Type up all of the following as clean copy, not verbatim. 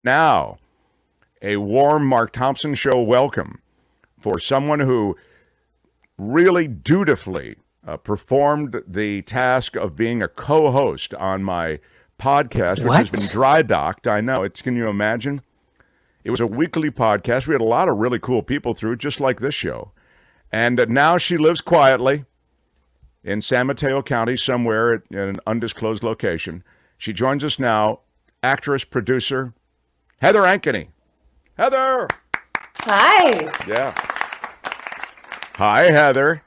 Now, a warm Mark Thompson Show welcome for someone who really dutifully performed the task of being a co-host on my podcast, which has been dry docked. I know. Can you imagine? It was a weekly podcast. We had a lot of really cool people through, just like this show. And now she lives quietly in San Mateo County, somewhere in an undisclosed location. She joins us now, actress, producer, Heather Ankeny. Heather! Hi. Yeah. Hi, Heather.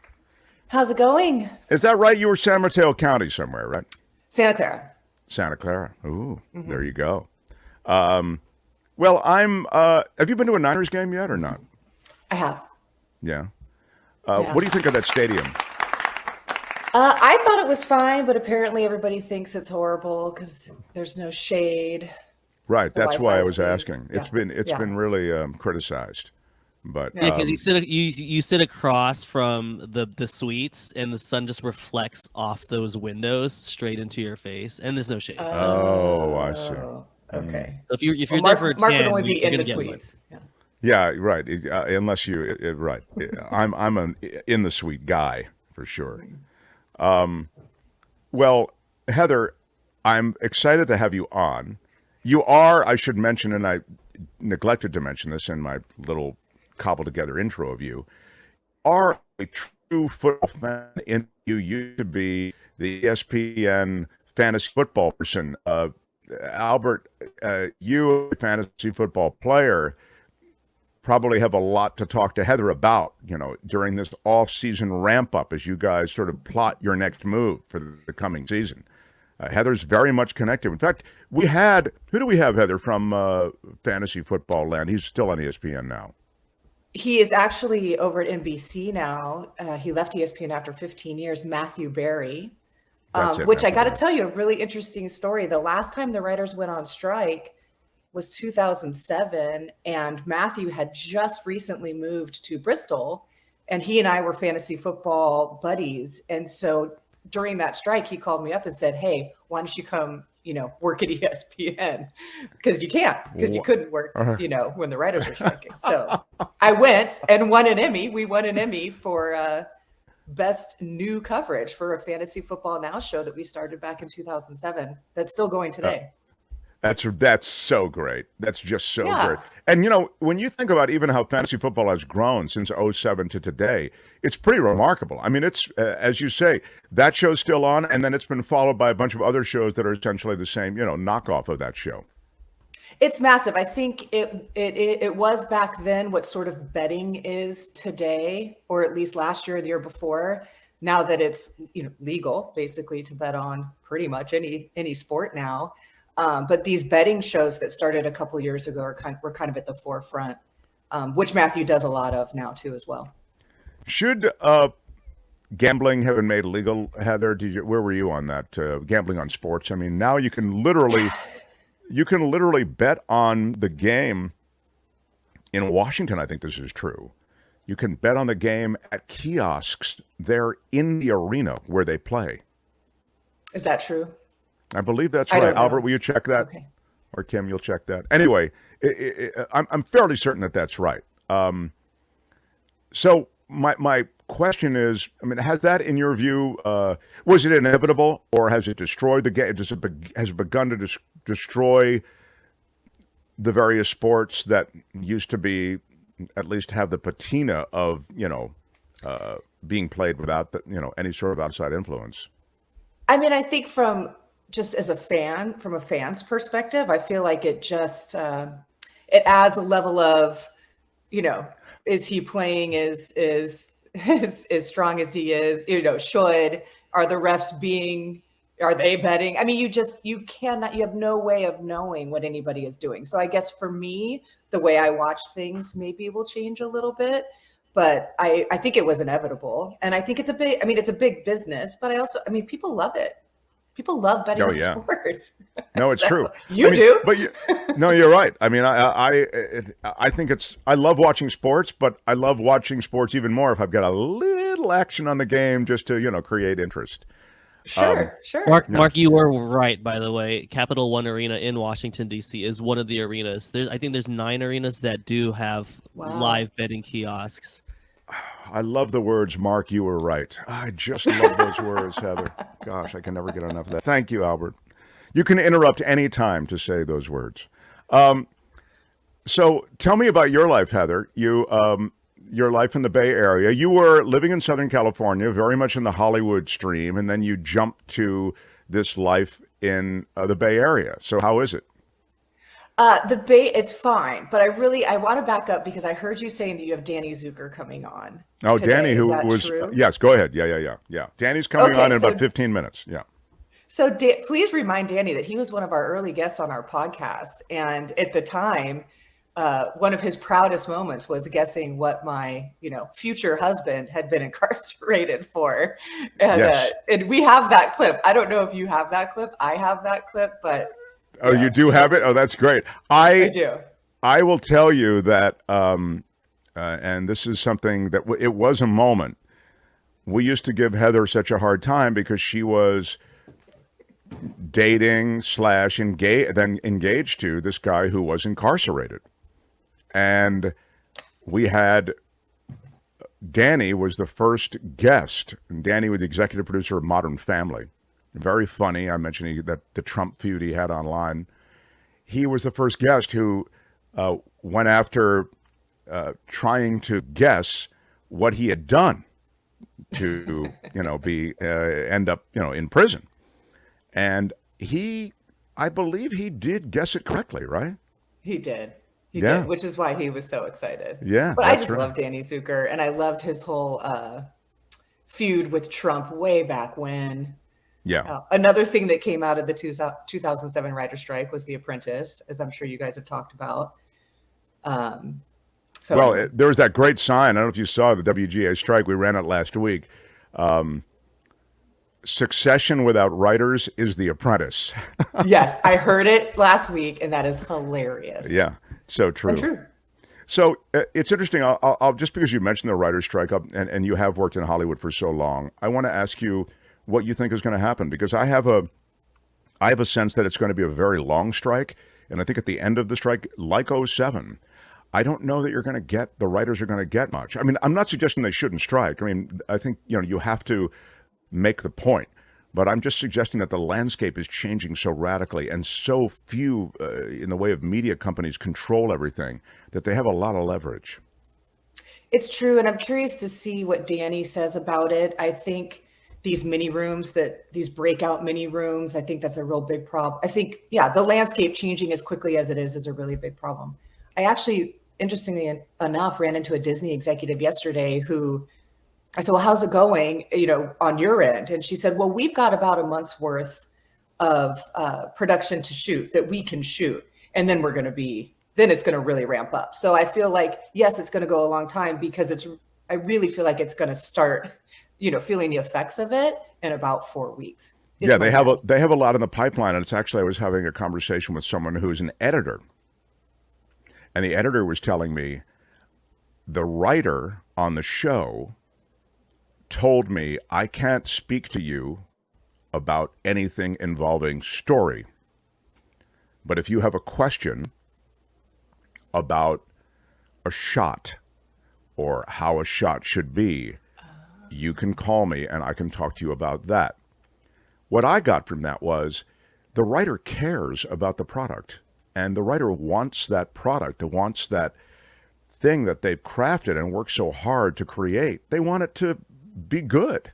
How's it going? Is that right? You were San Mateo County somewhere, right? Santa Clara. Santa Clara. Ooh, There you go. Well, have you been to a Niners game yet or not? I have. Yeah. Yeah. What do you think of that stadium? I thought it was fine, but apparently everybody thinks it's horrible because there's no shade. Right. That's why I was things. asking. It's been really criticized. But yeah, because you sit across from the suites, and the sun just reflects off those windows straight into your face, and there's no shade. Oh, I see. Okay. So if you're Well, there for a Mark tan, would only be you're in the gonna get suites. Yeah. Yeah, right. Unless right. I'm an in the suite guy for sure. Well, Heather, I'm excited to have you on. You are, I should mention, and I neglected to mention this in my little cobbled together intro of you, are a true football fan. You used to be the ESPN fantasy football person. Albert, you, a fantasy football player, probably have a lot to talk to Heather about, during this off-season ramp-up as you guys sort of plot your next move for the coming season. Heather's very much connected. In fact, who do we have, Heather, from fantasy football land? He's still on ESPN now. He is actually over at NBC now. He left ESPN after 15 years, Matthew Berry, which I got to tell you, a really interesting story. The last time the writers went on strike was 2007, and Matthew had just recently moved to Bristol, and he and I were fantasy football buddies. And so during that strike, he called me up and said, "Hey, why don't you come, work at ESPN?" Because you couldn't work, when the writers were striking. So I went and won an Emmy. We won an Emmy for best new coverage for a Fantasy Football Now show that we started back in 2007. That's still going today. That's so great. That's just so great. And, when you think about even how fantasy football has grown since '07 to today, it's pretty remarkable. I mean, it's, as you say, that show's still on, and then it's been followed by a bunch of other shows that are essentially the same, knockoff of that show. It's massive. I think it was back then what sort of betting is today, or at least last year or the year before. Now that it's legal, basically, to bet on pretty much any sport now. But these betting shows that started a couple years ago were kind of at the forefront, which Matthew does a lot of now too as well. Should gambling have been made illegal, Heather? Where were you on that? Gambling on sports. I mean, now you can literally bet on the game in Washington. I think this is true. You can bet on the game at kiosks there in the arena where they play. Is that true? I believe that's right. Albert, will you check that? Okay. Or Kim, you'll check that. Anyway, I'm fairly certain that that's right. So my question is, I mean, has that, in your view, was it inevitable, or has it destroyed the game? Has it begun to destroy the various sports that used to be, at least have the patina of, being played without any sort of outside influence? I mean, I think from a fan's perspective, I feel like it just it adds a level of, is he playing as strong as he is? Are the refs are they betting? I mean, you have no way of knowing what anybody is doing. So I guess for me, the way I watch things maybe will change a little bit, but I think it was inevitable. And I think it's a big business, but people love it. People love betting on sports. No, it's true. You do, but no, you're right. I mean, I think I love watching sports, but I love watching sports even more if I've got a little action on the game just to create interest. Sure. Mark, you were right, by the way. Capital One Arena in Washington, D.C. is one of the arenas. I think there's 9 arenas that do have live betting kiosks. I love the words, Mark, you were right. I just love those words, Heather. Gosh, I can never get enough of that. Thank you, Albert. You can interrupt any time to say those words. So tell me about your life, Heather. Your life in the Bay Area. You were living in Southern California, very much in the Hollywood stream, and then you jumped to this life in the Bay Area. So how is it? The Bay, it's fine, but I want to back up because I heard you saying that you have Danny Zucker coming on. Oh, today. Danny, who was true? Yes, go ahead. Yeah. Danny's coming on in about 15 minutes. Yeah. So please remind Danny that he was one of our early guests on our podcast, and at the time, one of his proudest moments was guessing what my future husband had been incarcerated for, and yes. And we have that clip. I don't know if you have that clip. I have that clip, but. Oh, you do have it? Oh, that's great. I do. I will tell you that, and this is something that it was a moment. We used to give Heather such a hard time because she was dating / then engaged to this guy who was incarcerated. And we had Danny was the first guest. And Danny was the executive producer of Modern Family. Very funny. I mentioned that the Trump feud he had online. He was the first guest who went after trying to guess what he had done to, be end up, in prison. And I believe he did guess it correctly, right? He did. He did, which is why he was so excited. Yeah. But I just love Danny Zucker, and I loved his whole feud with Trump way back when. Yeah. Another thing that came out of the 2007 writer strike was The Apprentice, as I'm sure you guys have talked about. There was that great sign. I don't know if you saw the WGA strike. We ran it last week. Succession without writers is The Apprentice. Yes, I heard it last week, and that is hilarious. Yeah, so true. And true. So it's interesting. I'll just because you mentioned the writer's strike and you have worked in Hollywood for so long, I want to ask you what you think is going to happen, because I have a sense that it's going to be a very long strike, and I think at the end of the strike, like '07, I don't know that the writers are going to get much. I mean, I'm not suggesting they shouldn't strike. I mean, I think you have to make the point, but I'm just suggesting that the landscape is changing so radically, and so few in the way of media companies control everything that they have a lot of leverage. It's true, and I'm curious to see what Danny says about it. I think these these breakout mini rooms, I think that's a real big problem. I think, the landscape changing as quickly as it is a really big problem. I actually, interestingly enough, ran into a Disney executive yesterday who I said, well, how's it going, on your end? And she said, well, we've got about a month's worth of production to shoot that we can shoot. And then it's going to really ramp up. So I feel like, yes, it's going to go a long time because I really feel like it's going to start feeling the effects of it in about 4 weeks. Yeah, they have a lot in the pipeline. And it's actually, I was having a conversation with someone who's an editor. And the editor was telling me the writer on the show told me, I can't speak to you about anything involving story. But if you have a question about a shot or how a shot should be, you can call me and I can talk to you about that. What I got from that was the writer cares about the product, and the writer wants that product, wants that thing that they've crafted and worked so hard to create. They want it to be good.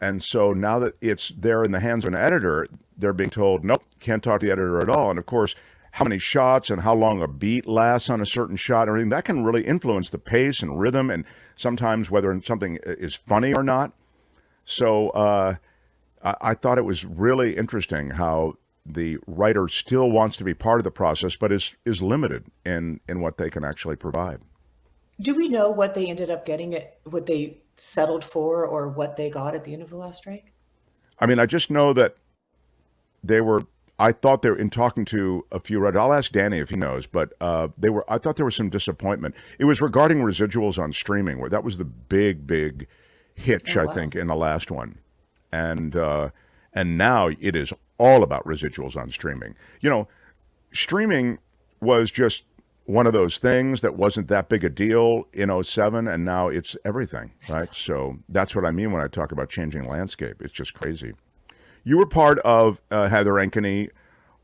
And so now that it's there in the hands of an editor, they're being told, nope, can't talk to the editor at all. And of course, how many shots and how long a beat lasts on a certain shot, everything that can really influence the pace and rhythm, and sometimes whether something is funny or not. So I thought it was really interesting how the writer still wants to be part of the process, but is limited in what they can actually provide. Do we know what they ended up getting, what they settled for, or what they got at the end of the last strike? I mean, I just know that I thought they were, in talking to a few writers, I'll ask Danny if he knows, but I thought there was some disappointment. It was regarding residuals on streaming, where that was the big hitch, I think, in the last one. And And now it is all about residuals on streaming. Streaming was just one of those things that wasn't that big a deal in '07, and now it's everything, right? So that's what I mean when I talk about changing landscape. It's just crazy. You were part of Heather Ankeny.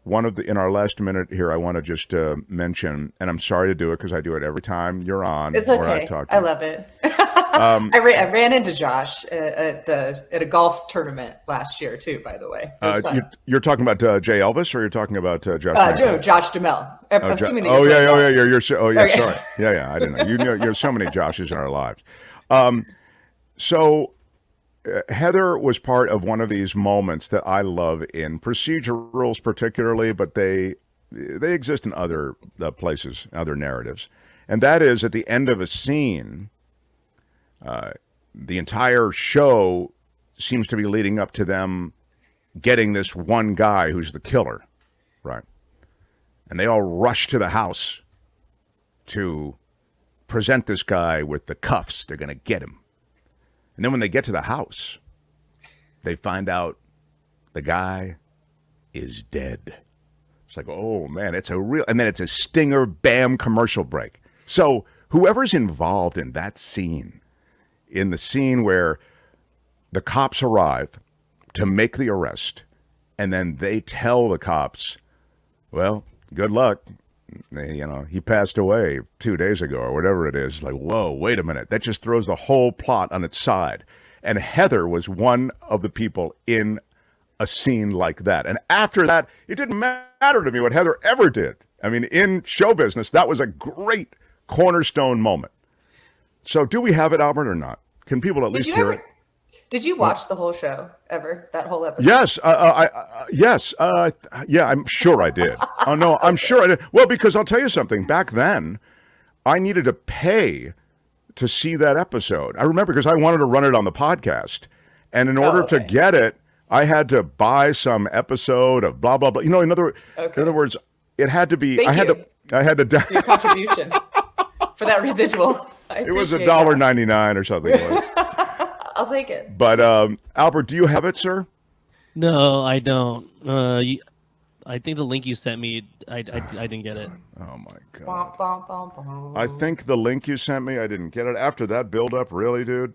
In our last minute here, I want to just mention, and I'm sorry to do it because I do it every time you're on. It's okay. I love it. I ran into Josh at a golf tournament last year too. By the way, you're talking about Jay Elvis, or you're talking about Josh? No, Josh Duhamel. Assuming that Sorry. Yeah. I didn't know. You're so many Joshes in our lives. So Heather was part of one of these moments that I love in procedurals, particularly, but they exist in other places, other narratives, and that is at the end of a scene. The entire show seems to be leading up to them getting this one guy who's the killer, right? And they all rush to the house to present this guy with the cuffs. They're going to get him. And then when they get to the house, they find out the guy is dead. It's like, oh man, and then it's a stinger, bam, commercial break. So whoever's involved in that scene, in the scene where the cops arrive to make the arrest, and then they tell the cops, well, good luck. He passed away 2 days ago or whatever it is. Like, whoa, wait a minute. That just throws the whole plot on its side. And Heather was one of the people in a scene like that. And after that, it didn't matter to me what Heather ever did. I mean, in show business, that was a great cornerstone moment. So do we have it, Albert, or not? Can people at least hear it? Did you watch the whole show ever? That whole episode? Yes. Yes. Yeah, I'm sure I did. Oh, no, I'm sure I did. Well, because I'll tell you something. Back then, I needed to pay to see that episode. I remember because I wanted to run it on the podcast. And in order to get it, I had to buy some episode of blah, blah, blah. In other words, it had to be. I had to your contribution for that residual. It was $1.99 or something. I'll take it. But Albert, do you have it, sir? No, I don't. I think the link you sent me, I didn't get it. Oh my god! I think the link you sent me, I didn't get it. After that build-up, really, dude.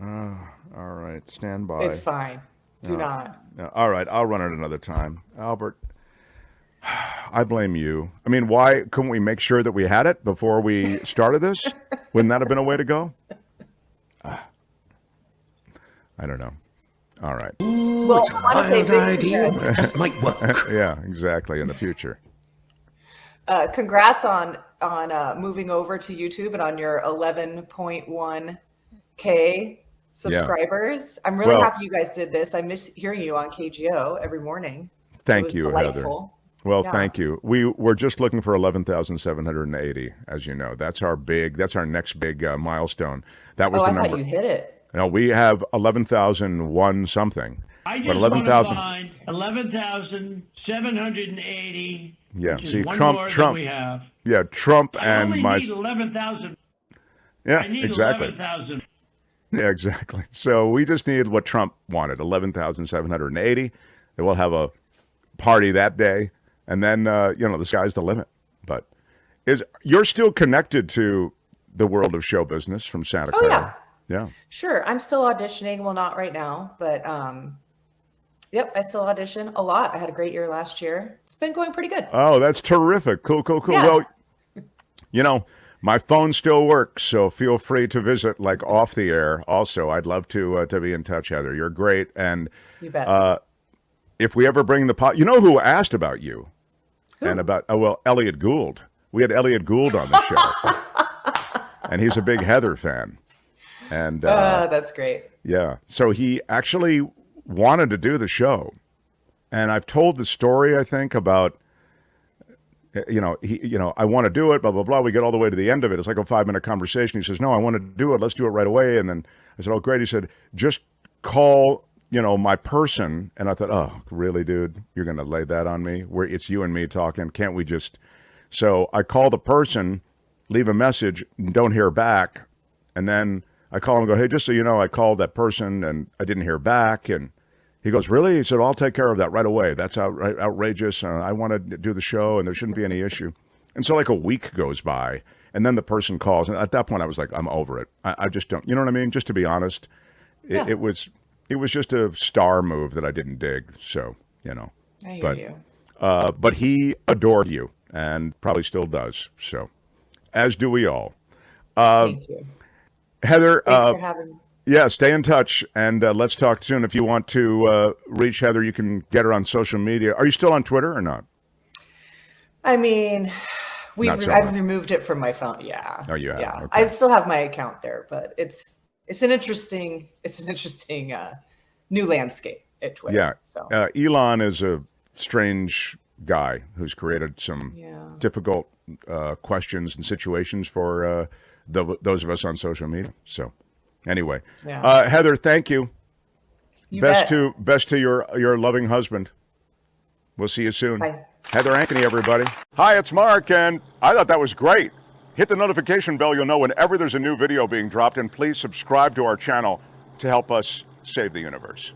All right, stand by. It's fine. Do not. No, all right, I'll run it another time, Albert. I blame you. I mean, why couldn't we make sure that we had it before we started this? Wouldn't that have been a way to go? I don't know. All right. Well, I want to say idea just might work. Yeah, exactly. In the future. Congrats on moving over to YouTube and on your 11.1K subscribers. Yeah. I'm really happy you guys did this. I miss hearing you on KGO every morning. Thank you, delightful. Heather. Well, thank you. We're just looking for 11,780, as you know. That's our next big milestone. That was the number. I thought you hit it. No, we have 11,001 something. I just want to find 11,780. Yeah, see, one Trump, more than we have. Yeah, Trump and I my. need 11,000. Yeah, I need exactly. 11,000. Yeah, exactly. So we just need what Trump wanted, 11,780. And we'll have a party that day. And then, the sky's the limit. But you're still connected to the world of show business from Santa Clara? Oh, yeah. Yeah. Sure. I'm still auditioning. Well, not right now, but yep, I still audition a lot. I had a great year last year. It's been going pretty good. Oh, that's terrific. Cool. Yeah. Well, my phone still works, so feel free to visit like off the air. Also, I'd love to be in touch, Heather. You're great. And you bet. If we ever bring you know who asked about you? Who? And about, Elliot Gould. We had Elliot Gould on the show. And he's a big Heather fan. And that's great. Yeah. So he actually wanted to do the show. And I've told the story, I think, about, I want to do it, blah, blah, blah. We get all the way to the end of it. It's like a 5-minute conversation. He says, no, I want to do it. Let's do it right away. And then I said, oh, great. He said, just call, my person. And I thought, oh, really, dude? You're going to lay that on me? Where it's you and me talking. Can't we just? So I call the person, leave a message, don't hear back. And then I call him and go, hey, just so you know, I called that person and I didn't hear back. And he goes, really? He said, well, I'll take care of that right away. That's outrageous. I want to do the show and there shouldn't be any issue. And so like a week goes by and then the person calls. And at that point I was like, I'm over it. I just don't, you know what I mean? Just to be honest, it was just a star move that I didn't dig. So, you know, I hear you. But he adored you and probably still does. So as do we all. Thank you. Heather, Thanks for having me. yeah, stay in touch and let's talk soon. If you want to reach Heather, you can get her on social media. Are you still on Twitter or not? I mean, Not so I've much. removed it from my phone. Yeah. Oh, you have? Yeah. Okay. I still have my account there, but it's an interesting new landscape at Twitter. Yeah. So Elon is a strange guy who's created some difficult questions and situations for those of us on social media. So anyway, Heather, thank you. Best to your loving husband. We'll see you soon. Bye. Heather Ankeny, everybody. Hi, it's Mark, and I thought that was great. Hit the notification bell. You'll know whenever there's a new video being dropped, and please subscribe to our channel to help us save the universe.